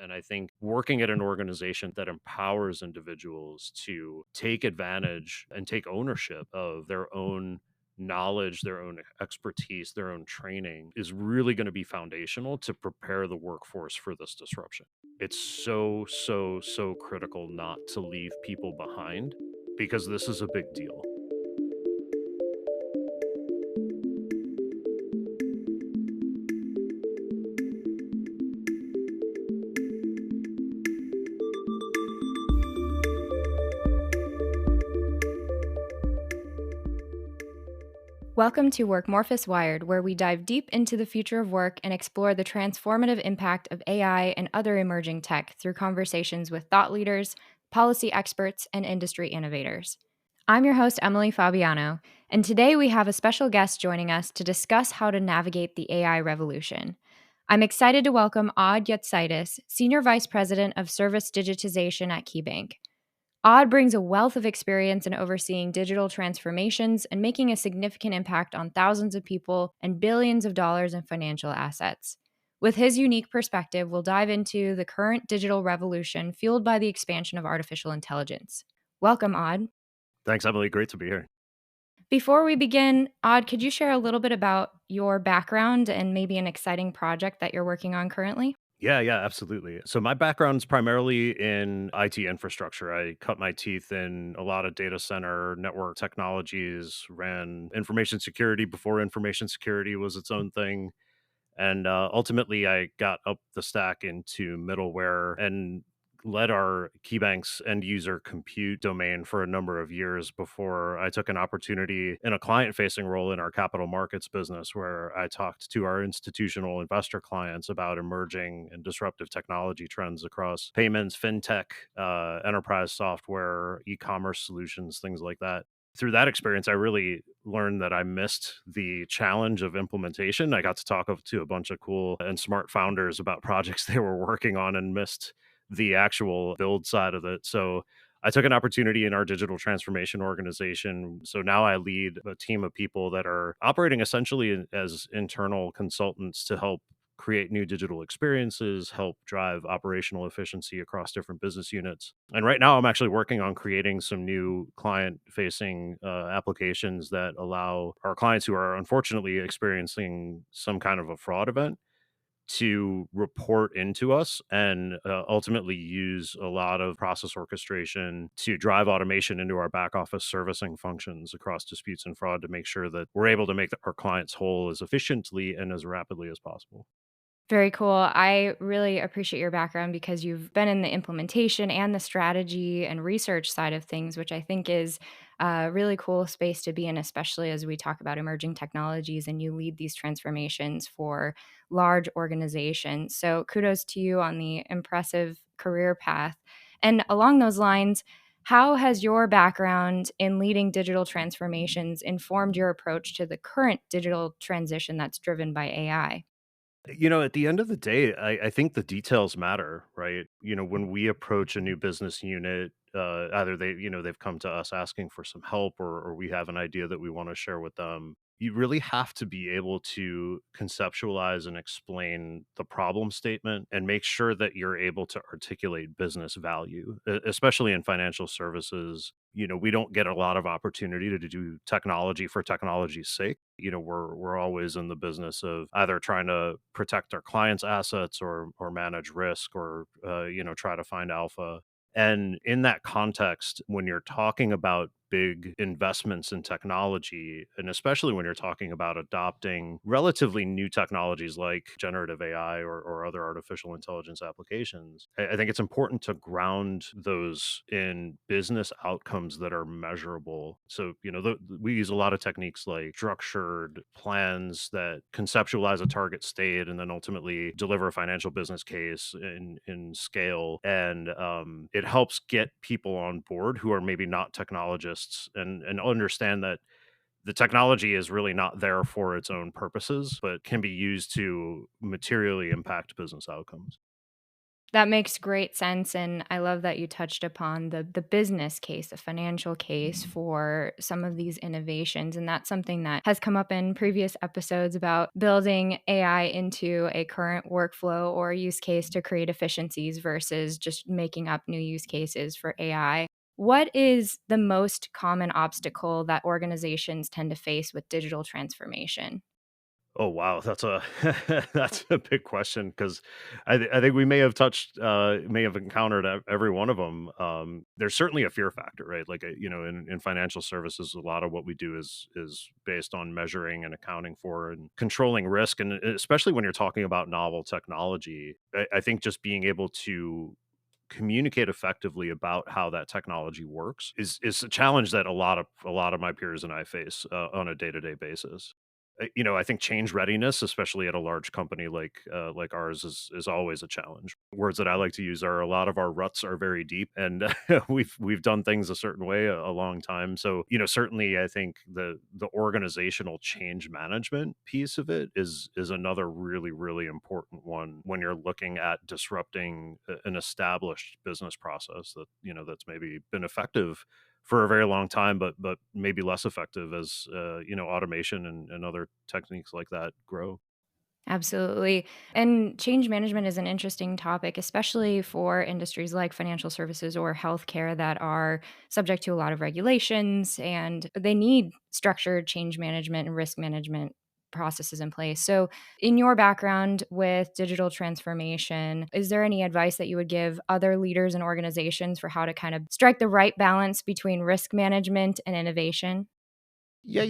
And I think working at an organization that empowers individuals to take advantage and take ownership of their own knowledge, their own expertise, their own training is really going to be foundational to prepare the workforce for this disruption. It's so critical not to leave people behind because this is a big deal. Welcome to Workmorphis Wired, where we dive deep into the future of work and explore the transformative impact of AI and other emerging tech through conversations with thought leaders, policy experts, and industry innovators. I'm your host, Emily Fabiano, and today we have a special guest joining us to discuss how to navigate the AI revolution. I'm excited to welcome Aud Jucaitis, Senior Vice President of Service Digitization at KeyBank. Aud brings a wealth of experience in overseeing digital transformations and making a significant impact on thousands of people and billions of dollars in financial assets. With his unique perspective, we'll dive into the current digital revolution fueled by the expansion of artificial intelligence. Welcome, Aud. Thanks, Emily. Great to be here. Before we begin, Aud, could you share a little bit about your background and maybe an exciting project that you're working on currently? Yeah, absolutely. So my background's primarily in IT infrastructure. I cut my teeth in a lot of data center network technologies, ran information security before information security was its own thing. And ultimately, I got up the stack into middleware and led our KeyBank's end user compute domain for a number of years before I took an opportunity in a client facing role in our capital markets business, where I talked to our institutional investor clients about emerging and disruptive technology trends across payments, fintech, enterprise software, e commerce solutions, things like that. Through that experience, I really learned that I missed the challenge of implementation. I got to to a bunch of cool and smart founders about projects they were working on and missed the actual build side of it. So I took an opportunity in our digital transformation organization. So now I lead a team of people that are operating essentially as internal consultants to help create new digital experiences, help drive operational efficiency across different business units. And right now, I'm actually working on creating some new client facing applications that allow our clients who are unfortunately experiencing some kind of a fraud event to report into us and ultimately use a lot of process orchestration to drive automation into our back office servicing functions across disputes and fraud to make sure that we're able to make our clients whole as efficiently and as rapidly as possible. Very cool. I really appreciate your background because you've been in the implementation and the strategy and research side of things, which I think is a really cool space to be in, especially as we talk about emerging technologies and you lead these transformations for large organizations. So kudos to you on the impressive career path. And along those lines, how has your background in leading digital transformations informed your approach to the current digital transition that's driven by AI? At the end of the day, I think the details matter, right? When we approach a new business unit, either they've come to us asking for some help or we have an idea that we want to share with them. You really have to be able to conceptualize and explain the problem statement and make sure that you're able to articulate business value, especially in financial services. We don't get a lot of opportunity to do technology for technology's sake. We're always in the business of either trying to protect our clients' assets or manage risk or try to find alpha. And in that context, when you're talking about big investments in technology, and especially when you're talking about adopting relatively new technologies like generative AI or other artificial intelligence applications, I think it's important to ground those in business outcomes that are measurable. So, we use a lot of techniques like structured plans that conceptualize a target state and then ultimately deliver a financial business case in scale. And it helps get people on board who are maybe not technologists and understand that the technology is really not there for its own purposes, but can be used to materially impact business outcomes. That makes great sense, and I love that you touched upon the business case, the financial case for some of these innovations, and that's something that has come up in previous episodes about building AI into a current workflow or use case to create efficiencies versus just making up new use cases for AI. What is the most common obstacle that organizations tend to face with digital transformation? Oh wow, that's a that's a big question because I think we may have touched may have encountered every one of them. There's certainly a fear factor, right? Like in financial services, a lot of what we do is based on measuring and accounting for and controlling risk, and especially when you're talking about novel technology, I think just being able to communicate effectively about how that technology works is a challenge that a lot of my peers and I face on a day-to-day basis. I think change readiness, especially at a large company like ours, is always a challenge. Words that I like to use are a lot of our ruts are very deep, and we've done things a certain way a long time. So certainly, I think the organizational change management piece of it is another really important one when you're looking at disrupting an established business process that's maybe been effective for a very long time, but maybe less effective as automation and other techniques like that grow. Absolutely. And change management is an interesting topic, especially for industries like financial services or healthcare that are subject to a lot of regulations and they need structured change management and risk management processes in place. So, in your background with digital transformation, is there any advice that you would give other leaders and organizations for how to kind of strike the right balance between risk management and innovation? Yeah,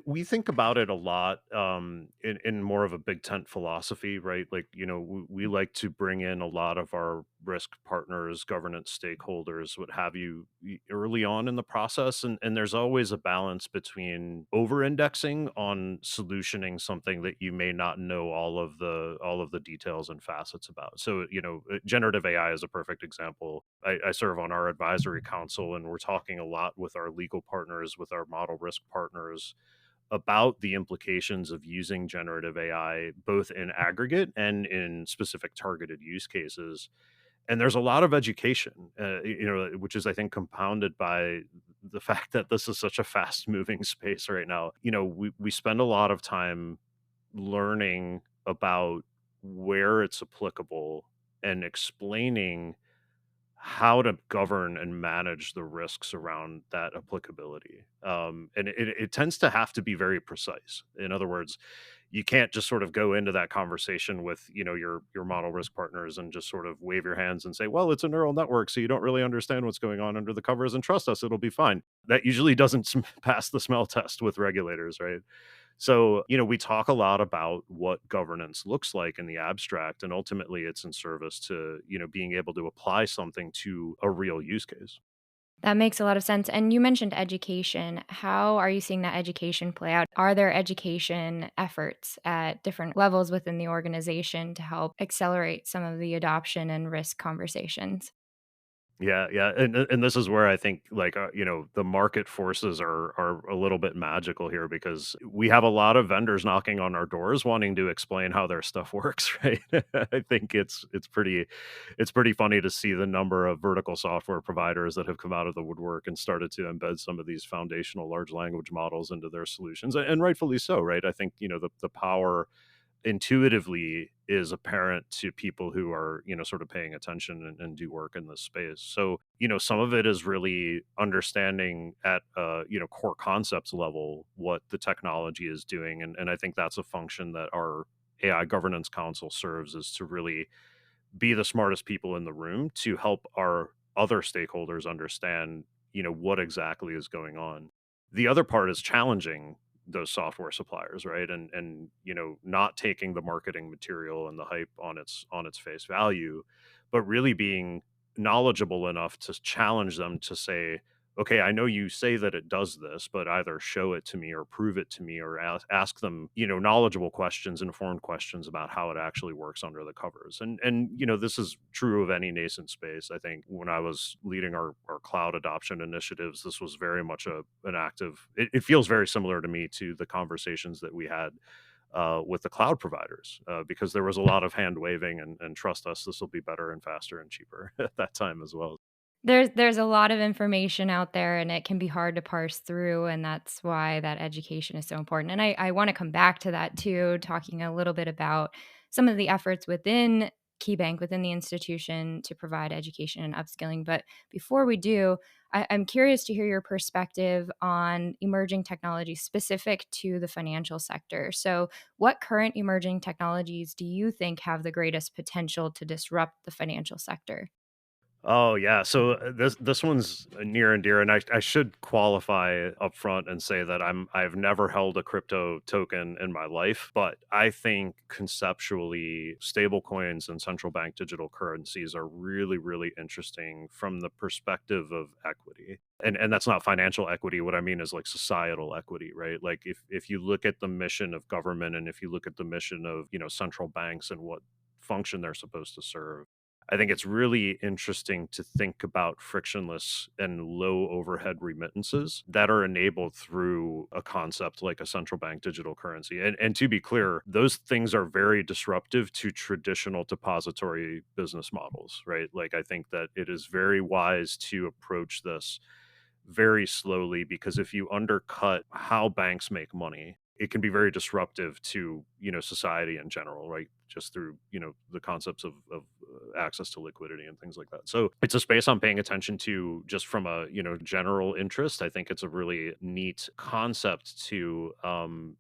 we think about it a lot in more of a big tent philosophy, right? Like, we like to bring in a lot of our risk partners, governance stakeholders, what have you, early on in the process. And there's always a balance between over indexing on solutioning something that you may not know all of the details and facets about. So, generative AI is a perfect example. I serve on our advisory council, and we're talking a lot with our legal partners, with our model risk partners about the implications of using generative AI, both in aggregate and in specific targeted use cases. And there's a lot of education, which is, I think, compounded by the fact that this is such a fast moving space right now. We spend a lot of time learning about where it's applicable and explaining how to govern and manage the risks around that applicability. And it tends to have to be very precise. In other words, you can't just sort of go into that conversation with your model risk partners and just sort of wave your hands and say, well, it's a neural network, so you don't really understand what's going on under the covers, and trust us, it'll be fine. That usually doesn't pass the smell test with regulators, right? So, we talk a lot about what governance looks like in the abstract, and ultimately it's in service to, being able to apply something to a real use case. That makes a lot of sense. And you mentioned education. How are you seeing that education play out? Are there education efforts at different levels within the organization to help accelerate some of the adoption and risk conversations? Yeah, yeah, and this is where I think, like, the market forces are a little bit magical here because we have a lot of vendors knocking on our doors wanting to explain how their stuff works, right? I think it's pretty funny to see the number of vertical software providers that have come out of the woodwork and started to embed some of these foundational large language models into their solutions, and rightfully so, right? I think, the power intuitively is apparent to people who are sort of paying attention and do work in this space. So some of it is really understanding at core concepts level what the technology is doing, and I think that's a function that our AI governance council serves, is to really be the smartest people in the room to help our other stakeholders understand, what exactly is going on. The other part is challenging those software suppliers, right? And not taking the marketing material and the hype on its face value, but really being knowledgeable enough to challenge them to say, okay, I know you say that it does this, but either show it to me or prove it to me, or ask them, knowledgeable questions, informed questions about how it actually works under the covers. And this is true of any nascent space. I think when I was leading our cloud adoption initiatives, this was very much an active, it feels very similar to me to the conversations that we had with the cloud providers because there was a lot of hand waving and trust us, this will be better and faster and cheaper at that time as well. There's a lot of information out there, and it can be hard to parse through, and that's why that education is so important, and I wanna come back to that too, talking a little bit about some of the efforts within KeyBank, within the institution to provide education and upskilling, but before we do, I'm curious to hear your perspective on emerging technologies specific to the financial sector. So, what current emerging technologies do you think have the greatest potential to disrupt the financial sector? Oh yeah, so this one's near and dear, and I should qualify up front and say that I've never held a crypto token in my life, but I think conceptually stablecoins and central bank digital currencies are really interesting from the perspective of equity. And that's not financial equity. What I mean is like societal equity, right? Like if you look at the mission of government and if you look at the mission of, central banks and what function they're supposed to serve, I think it's really interesting to think about frictionless and low overhead remittances that are enabled through a concept like a central bank digital currency. And to be clear, those things are very disruptive to traditional depository business models, right? Like I think that it is very wise to approach this very slowly because if you undercut how banks make money, it can be very disruptive to society in general, right? Just through the concepts of access to liquidity and things like that. So it's a space I'm paying attention to just from a general interest. I think it's a really neat concept to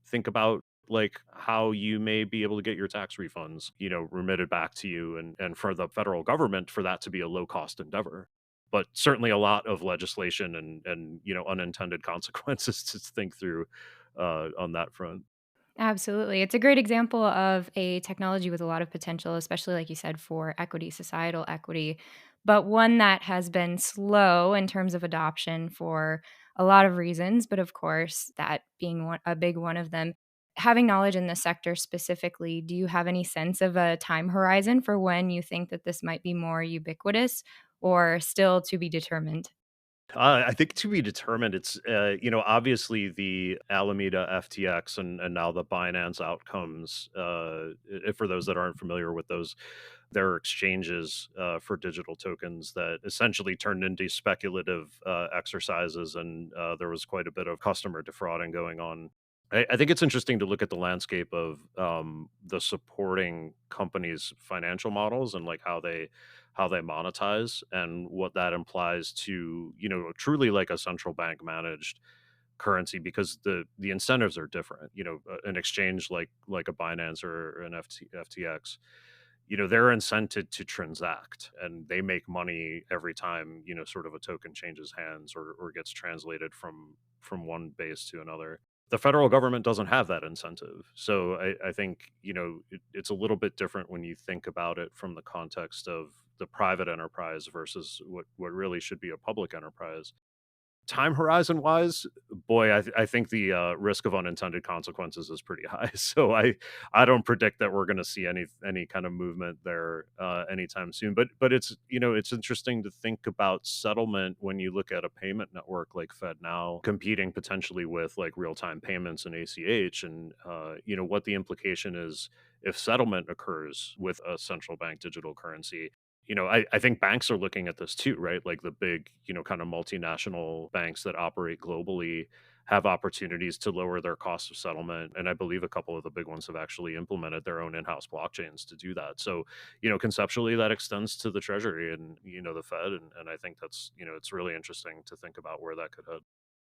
think about, like how you may be able to get your tax refunds remitted back to you, and for the federal government for that to be a low cost endeavor, but certainly a lot of legislation and unintended consequences to think through on that front. Absolutely. It's a great example of a technology with a lot of potential, especially like you said, for equity, societal equity, but one that has been slow in terms of adoption for a lot of reasons. But of course, that being a big one of them. Having knowledge in the sector specifically, do you have any sense of a time horizon for when you think that this might be more ubiquitous or still to be determined? I think to be determined. It's obviously the Alameda FTX and now the Binance outcomes. For those that aren't familiar with those, there are exchanges for digital tokens that essentially turned into speculative exercises, and there was quite a bit of customer defrauding going on. I think it's interesting to look at the landscape of the supporting companies' financial models and like how they monetize and what that implies to truly like a central bank managed currency, because the incentives are different. An exchange like a Binance or an FTX, they're incented to transact and they make money every time sort of a token changes hands or gets translated from one base to another. The federal government doesn't have that incentive, so I think it's a little bit different when you think about it from the context of the private enterprise versus what really should be a public enterprise. Time horizon wise, boy, I think the risk of unintended consequences is pretty high. So I don't predict that we're going to see any kind of movement there anytime soon. But it's it's interesting to think about settlement when you look at a payment network like FedNow competing potentially with like real time payments and ACH, and what the implication is if settlement occurs with a central bank digital currency. I think banks are looking at this too, right? Like the big, kind of multinational banks that operate globally have opportunities to lower their cost of settlement. And I believe a couple of the big ones have actually implemented their own in-house blockchains to do that. So, conceptually that extends to the Treasury and, the Fed. And I think that's, it's really interesting to think about where that could head.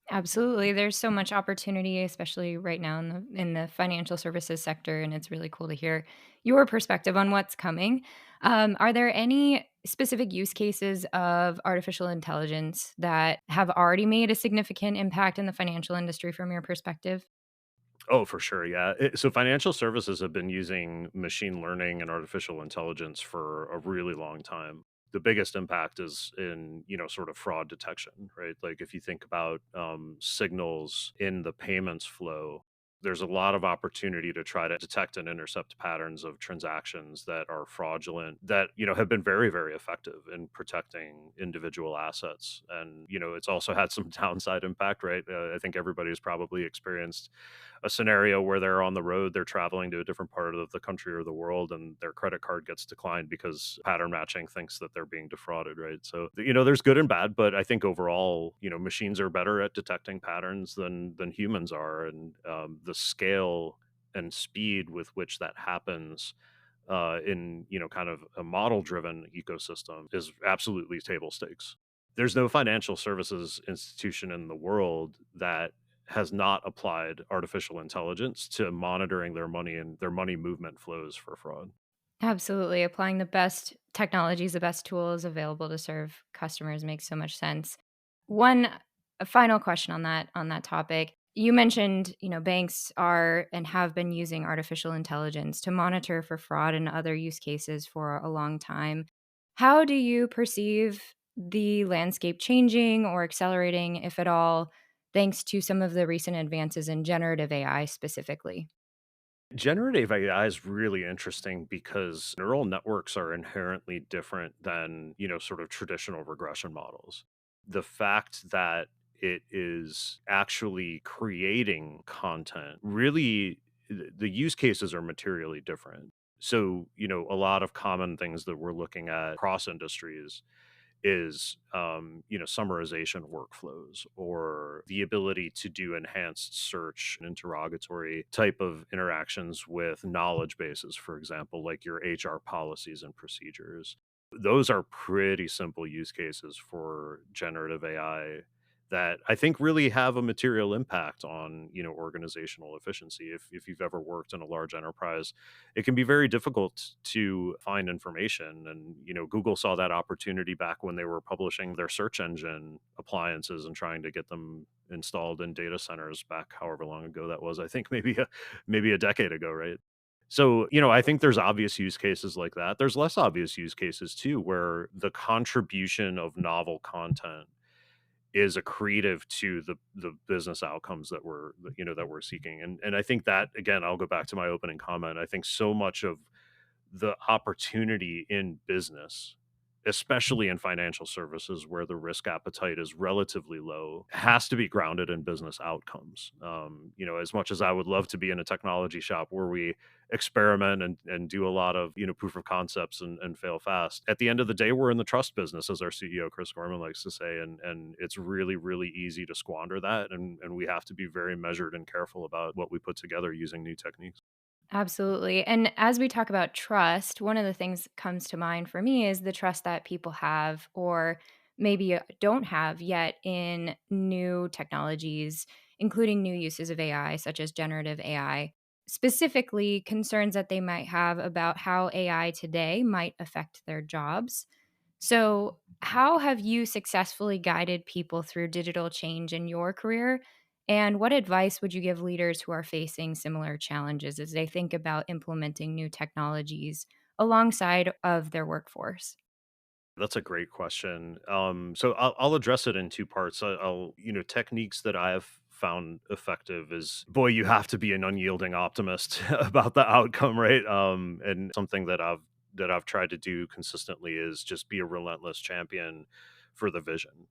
Absolutely. There's so much opportunity, especially right now in the financial services sector, and it's really cool to hear your perspective on what's coming. Are there any specific use cases of artificial intelligence that have already made a significant impact in the financial industry from your perspective? Oh, for sure. Yeah. So financial services have been using machine learning and artificial intelligence for a really long time. The biggest impact is in, sort of fraud detection, right? Like if you think about signals in the payments flow, there's a lot of opportunity to try to detect and intercept patterns of transactions that are fraudulent that, have been very effective in protecting individual assets. And, it's also had some downside impact, right? I think everybody's probably experienced a scenario where they're on the road, they're traveling to a different part of the country or the world, and their credit card gets declined because pattern matching thinks that they're being defrauded, right? So, there's good and bad, but I think overall, machines are better at detecting patterns than humans are, and the scale and speed with which that happens in kind of a model driven ecosystem is absolutely table stakes. There's no financial services institution in the world that has not applied artificial intelligence to monitoring their money and their money movement flows for fraud. Absolutely. Applying the best technologies, the best tools available to serve customers makes so much sense. One a final question on that topic. You mentioned, banks are and have been using artificial intelligence to monitor for fraud and other use cases for a long time. How do you perceive the landscape changing or accelerating, if at all, thanks to some of the recent advances in generative AI specifically? Generative AI is really interesting because neural networks are inherently different than, sort of traditional regression models. The fact that it is actually creating content really, the use cases are materially different. So, a lot of common things that we're looking at across industries is summarization workflows or the ability to do enhanced search and interrogatory type of interactions with knowledge bases, for example, like your HR policies and procedures. Those are pretty simple use cases for generative AI that I think really have a material impact on, organizational efficiency. If you've ever worked in a large enterprise, it can be very difficult to find information. And, Google saw that opportunity back when they were publishing their search engine appliances and trying to get them installed in data centers back however long ago that was. I think maybe a decade ago, right? So, I think there's obvious use cases like that. There's less obvious use cases too, where the contribution of novel content is accretive to the business outcomes that we're seeking. And I think that, again, I'll go back to my opening comment. I think so much of the opportunity in business, especially in financial services where the risk appetite is relatively low, has to be grounded in business outcomes. As much as I would love to be in a technology shop where we experiment and do a lot of, proof of concepts and fail fast. At the end of the day, we're in the trust business, as our CEO, Chris Gorman, likes to say. And it's really, really easy to squander that. And we have to be very measured and careful about what we put together using new techniques. Absolutely. And as we talk about trust, one of the things that comes to mind for me is the trust that people have or maybe don't have yet in new technologies, including new uses of AI, such as generative AI, specifically concerns that they might have about how AI today might affect their jobs. So, how have you successfully guided people through digital change in your career? And what advice would you give leaders who are facing similar challenges as they think about implementing new technologies alongside of their workforce? That's a great question. So I'll address it in two parts. Techniques that I've found effective is, boy, you have to be an unyielding optimist about the outcome, right? And something that I've tried to do consistently is just be a relentless champion for the vision.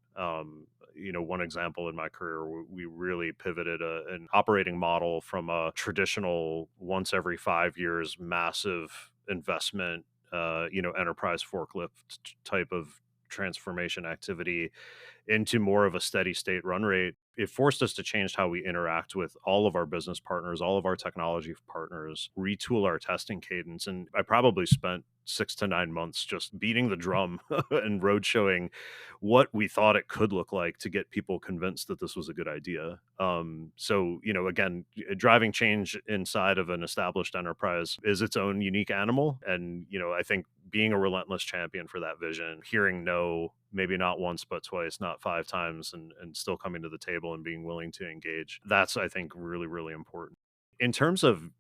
One example in my career, we really pivoted an operating model from a traditional once every 5 years massive investment enterprise forklift type of transformation activity into more of a steady state run rate. It forced us to change how we interact with all of our business partners, all of our technology partners, retool our testing cadence. And I probably spent 6 to 9 months just beating the drum and road showing what we thought it could look like to get people convinced that this was a good idea. So, again, driving change inside of an established enterprise is its own unique animal. And, I think being a relentless champion for that vision, hearing no, maybe not once, but twice, not 5 times, and still coming to the table and being willing to engage. That's, I think, really, really important. In terms of,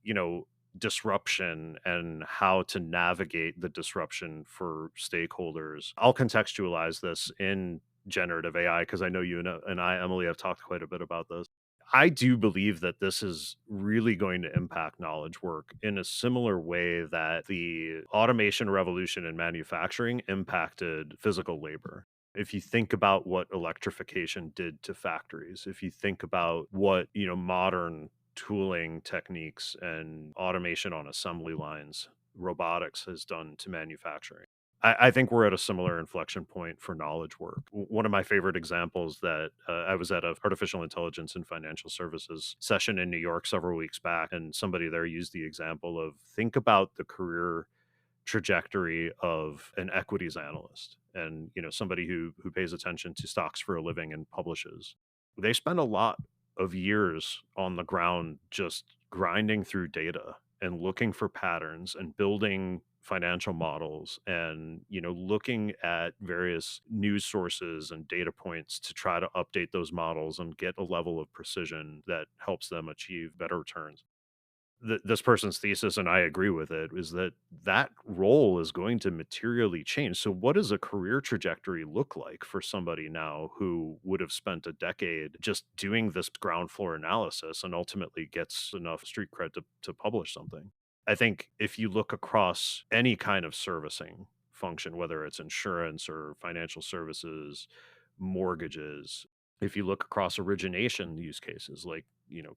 disruption and how to navigate the disruption for stakeholders, I'll contextualize this in generative AI because I know you and I, Emily, have talked quite a bit about this. I do believe that this is really going to impact knowledge work in a similar way that the automation revolution in manufacturing impacted physical labor. If you think about what electrification did to factories, if you think about what, modern tooling techniques and automation on assembly lines robotics has done to manufacturing. I think we're at a similar inflection point for knowledge work. One of my favorite examples that I was at a artificial intelligence and financial services session in New York several weeks back, and somebody there used the example of think about the career trajectory of an equities analyst and somebody who pays attention to stocks for a living and publishes. They spend a lot of years on the ground just grinding through data and looking for patterns and building financial models and looking at various news sources and data points to try to update those models and get a level of precision that helps them achieve better returns. This person's thesis, and I agree with it, is that that role is going to materially change. So, what does a career trajectory look like for somebody now who would have spent a decade just doing this ground floor analysis and ultimately gets enough street cred to publish something? I think if you look across any kind of servicing function, whether it's insurance or financial services, mortgages, if you look across origination use cases like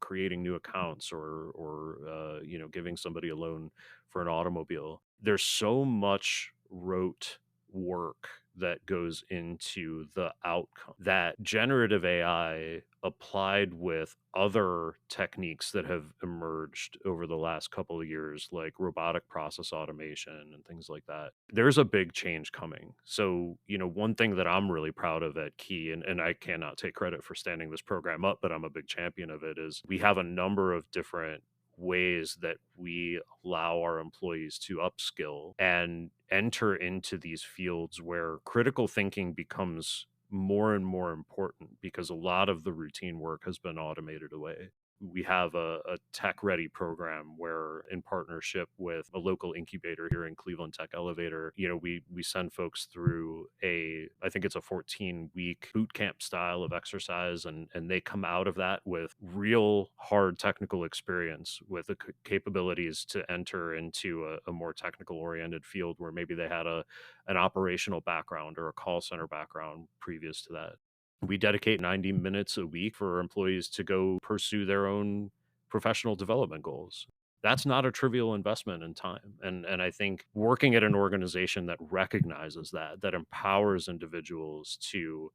creating new accounts or giving somebody a loan for an automobile, there's so much rote work that goes into the outcome that generative AI applied with other techniques that have emerged over the last couple of years, like robotic process automation and things like that. There's a big change coming. So, one thing that I'm really proud of at Key, and I cannot take credit for standing this program up, but I'm a big champion of it, is we have a number of different ways that we allow our employees to upskill and enter into these fields where critical thinking becomes more and more important because a lot of the routine work has been automated away. We have a tech ready program where, in partnership with a local incubator here in Cleveland Tech Elevator, we send folks through I think it's a 14-week boot camp style of exercise, and they come out of that with real hard technical experience with the capabilities to enter into a more technical oriented field where maybe they had an operational background or a call center background previous to that. We dedicate 90 minutes a week for employees to go pursue their own professional development goals. That's not a trivial investment in time. And I think working at an organization that recognizes that empowers individuals to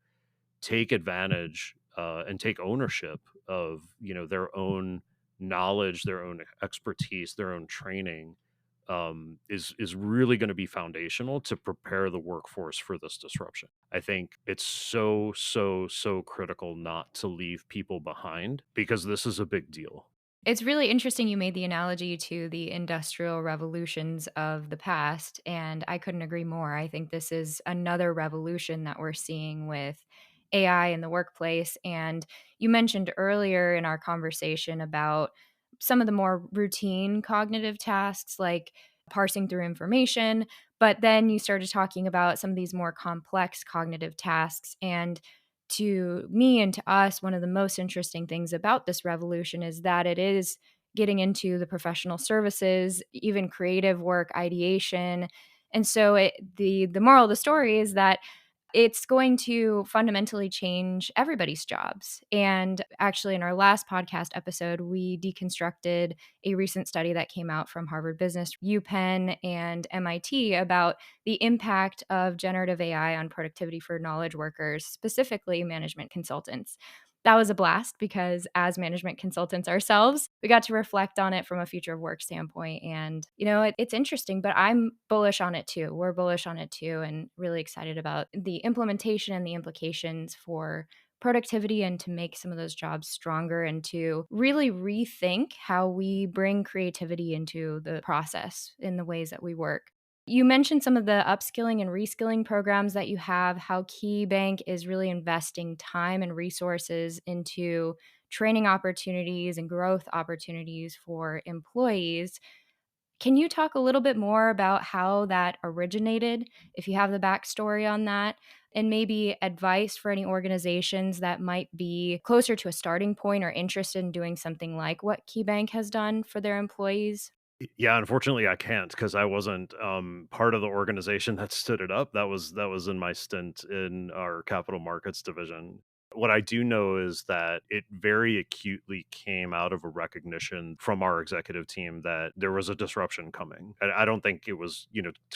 take advantage and take ownership of their own knowledge, their own expertise, their own training, is really going to be foundational to prepare the workforce for this disruption. I think it's so critical not to leave people behind because this is a big deal. It's really interesting you made the analogy to the industrial revolutions of the past, and I couldn't agree more. I think this is another revolution that we're seeing with AI in the workplace. And you mentioned earlier in our conversation about some of the more routine cognitive tasks like parsing through information, but then you started talking about some of these more complex cognitive tasks. And to me and to us, one of the most interesting things about this revolution is that it is getting into the professional services, even creative work, ideation. And so the moral of the story is that it's going to fundamentally change everybody's jobs. And actually, in our last podcast episode, we deconstructed a recent study that came out from Harvard Business, UPenn, and MIT about the impact of generative AI on productivity for knowledge workers, specifically management consultants. That was a blast because, as management consultants ourselves, we got to reflect on it from a future of work standpoint. And, it's interesting, but I'm bullish on it too. We're bullish on it too, and really excited about the implementation and the implications for productivity and to make some of those jobs stronger and to really rethink how we bring creativity into the process in the ways that we work. You mentioned some of the upskilling and reskilling programs that you have, how KeyBank is really investing time and resources into training opportunities and growth opportunities for employees. Can you talk a little bit more about how that originated, if you have the backstory on that, and maybe advice for any organizations that might be closer to a starting point or interested in doing something like what KeyBank has done for their employees? Yeah, unfortunately, I can't because I wasn't part of the organization that stood it up. That was in my stint in our capital markets division. What I do know is that it very acutely came out of a recognition from our executive team that there was a disruption coming. And I don't think it was,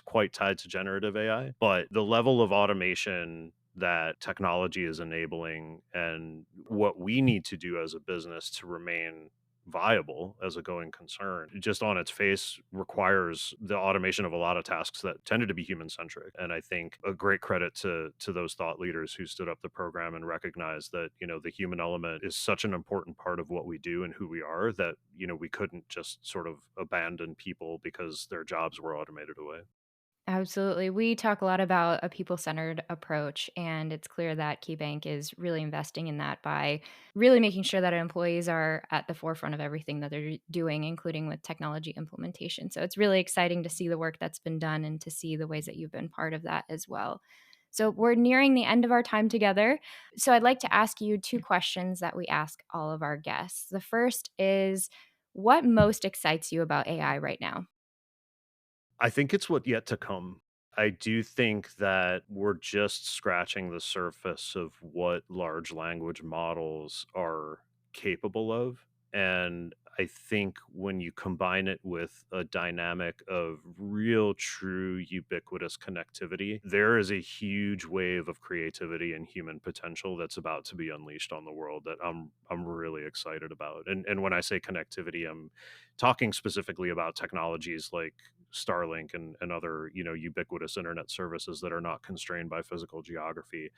quite tied to generative AI, but the level of automation that technology is enabling and what we need to do as a business to remain viable as a going concern just on its face requires the automation of a lot of tasks that tended to be human centric. And I think a great credit to those thought leaders who stood up the program and recognized that the human element is such an important part of what we do and who we are that we couldn't just sort of abandon people because their jobs were automated away. Absolutely. We talk a lot about a people centered approach, and it's clear that KeyBank is really investing in that by really making sure that employees are at the forefront of everything that they're doing, including with technology implementation. So it's really exciting to see the work that's been done and to see the ways that you've been part of that as well. So we're nearing the end of our time together. So I'd like to ask you two questions that we ask all of our guests. The first is, what most excites you about AI right now? I think it's what yet to come. I do think that we're just scratching the surface of what large language models are capable of. And I think when you combine it with a dynamic of real, true, ubiquitous connectivity, there is a huge wave of creativity and human potential that's about to be unleashed on the world that I'm really excited about. And when I say connectivity, I'm talking specifically about technologies like Starlink and other, ubiquitous internet services that are not constrained by physical geography.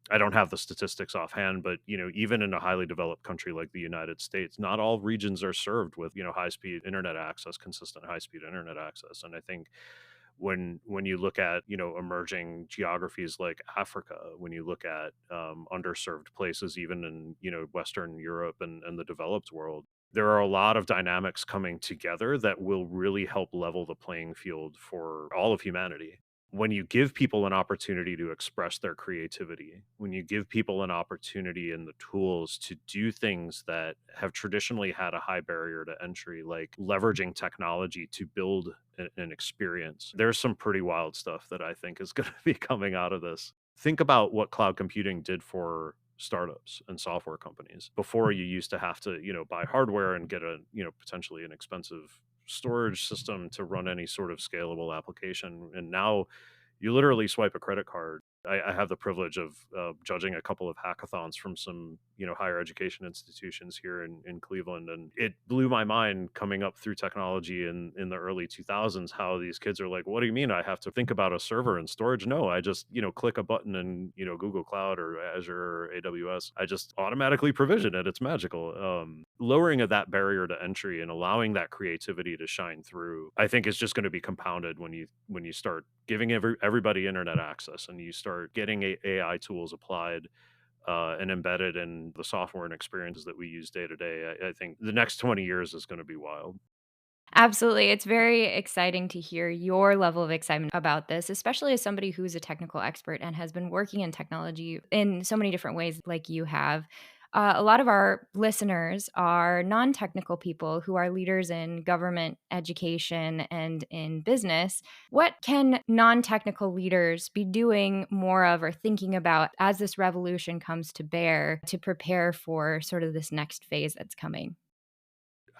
I don't have the statistics offhand, but even in a highly developed country like the United States, not all regions are served with high-speed internet access, consistent high-speed internet access. And I think when you look at emerging geographies like Africa, when you look at underserved places, even in Western Europe and the developed world, there are a lot of dynamics coming together that will really help level the playing field for all of humanity. When you give people an opportunity to express their creativity, when you give people an opportunity and the tools to do things that have traditionally had a high barrier to entry, like leveraging technology to build an experience, there's some pretty wild stuff that I think is going to be coming out of this. Think about what cloud computing did for startups and software companies. Before, you used to have to, buy hardware and get a, potentially an expensive storage system to run any sort of scalable application. And now you literally swipe a credit card. I have the privilege of judging a couple of hackathons from some, higher education institutions here in Cleveland, and it blew my mind coming up through technology in the early 2000s. How these kids are like, "What do you mean I have to think about a server and storage? No, I just click a button in Google Cloud or Azure or AWS. I just automatically provision it. It's magical." Lowering of that barrier to entry and allowing that creativity to shine through, I think, is just going to be compounded when you start giving everybody internet access and you start getting AI tools applied and embedded in the software and experiences that we use day to day. I think the next 20 years is going to be wild. Absolutely. It's very exciting to hear your level of excitement about this, especially as somebody who's a technical expert and has been working in technology in so many different ways, like you have. A lot of our listeners are non technical people who are leaders in government, education, and in business. What can non technical leaders be doing more of or thinking about as this revolution comes to bear to prepare for sort of this next phase that's coming?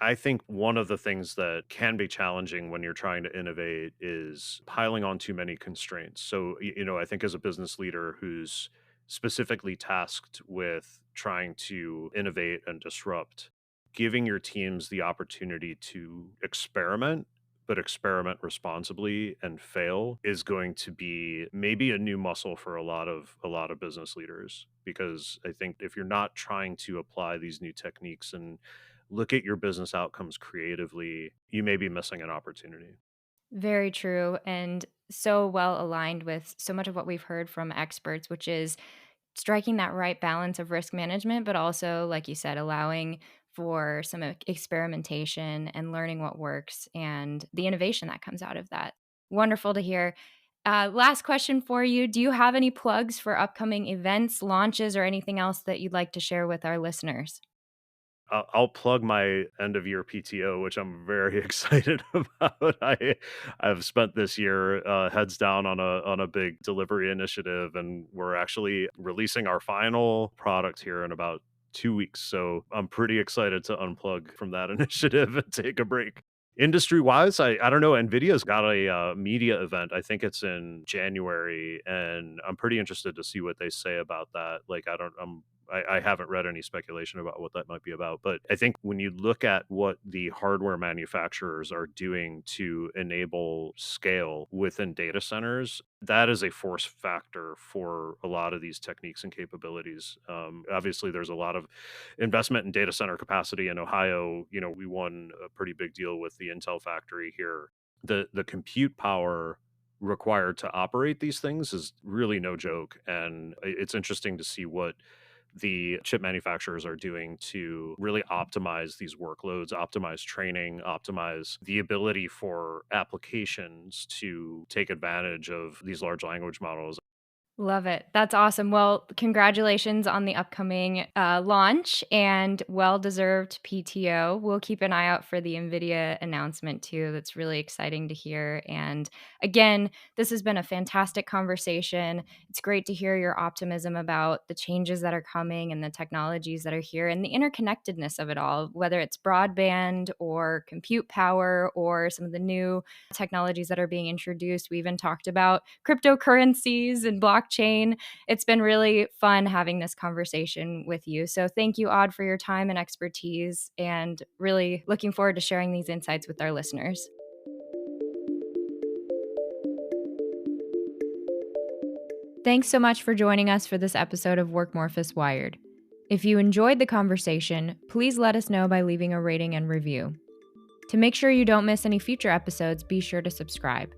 I think one of the things that can be challenging when you're trying to innovate is piling on too many constraints. So, I think as a business leader who's specifically tasked with trying to innovate and disrupt, giving your teams the opportunity to experiment, but experiment responsibly and fail is going to be maybe a new muscle for a lot of business leaders, because I think if you're not trying to apply these new techniques and look at your business outcomes creatively, you may be missing an opportunity. Very true, and so well aligned with so much of what we've heard from experts, which is striking that right balance of risk management, but also, like you said, allowing for some experimentation and learning what works and the innovation that comes out of that. Wonderful to hear. Last question for you. Do you have any plugs for upcoming events, launches, or anything else that you'd like to share with our listeners? I'll plug my end of year PTO, which I'm very excited about. I've spent this year heads down on a big delivery initiative, and we're actually releasing our final product here in about 2 weeks. So I'm pretty excited to unplug from that initiative and take a break. Industry wise, I don't know. Nvidia's got a media event. I think it's in January, and I'm pretty interested to see what they say about that. Like, I haven't read any speculation about what that might be about, but I think when you look at what the hardware manufacturers are doing to enable scale within data centers, that is a force factor for a lot of these techniques and capabilities. Obviously, there's a lot of investment in data center capacity in Ohio. We won a pretty big deal with the Intel factory here. The compute power required to operate these things is really no joke, and it's interesting to see what the chip manufacturers are doing to really optimize these workloads, optimize training, optimize the ability for applications to take advantage of these large language models. Love it. That's awesome. Well, congratulations on the upcoming launch and well deserved PTO. We'll keep an eye out for the NVIDIA announcement too. That's really exciting to hear. And again, this has been a fantastic conversation. It's great to hear your optimism about the changes that are coming and the technologies that are here and the interconnectedness of it all, whether it's broadband or compute power or some of the new technologies that are being introduced. We even talked about cryptocurrencies and blockchain. It's been really fun having this conversation with you. So thank you, Aud, for your time and expertise, and really looking forward to sharing these insights with our listeners. Thanks so much for joining us for this episode of Workmorphis Wired. If you enjoyed the conversation, please let us know by leaving a rating and review. To make sure you don't miss any future episodes, be sure to subscribe.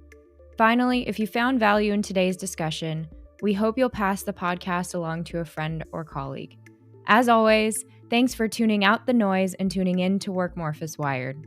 Finally, if you found value in today's discussion, we hope you'll pass the podcast along to a friend or colleague. As always, thanks for tuning out the noise and tuning in to Workmorphis Wired.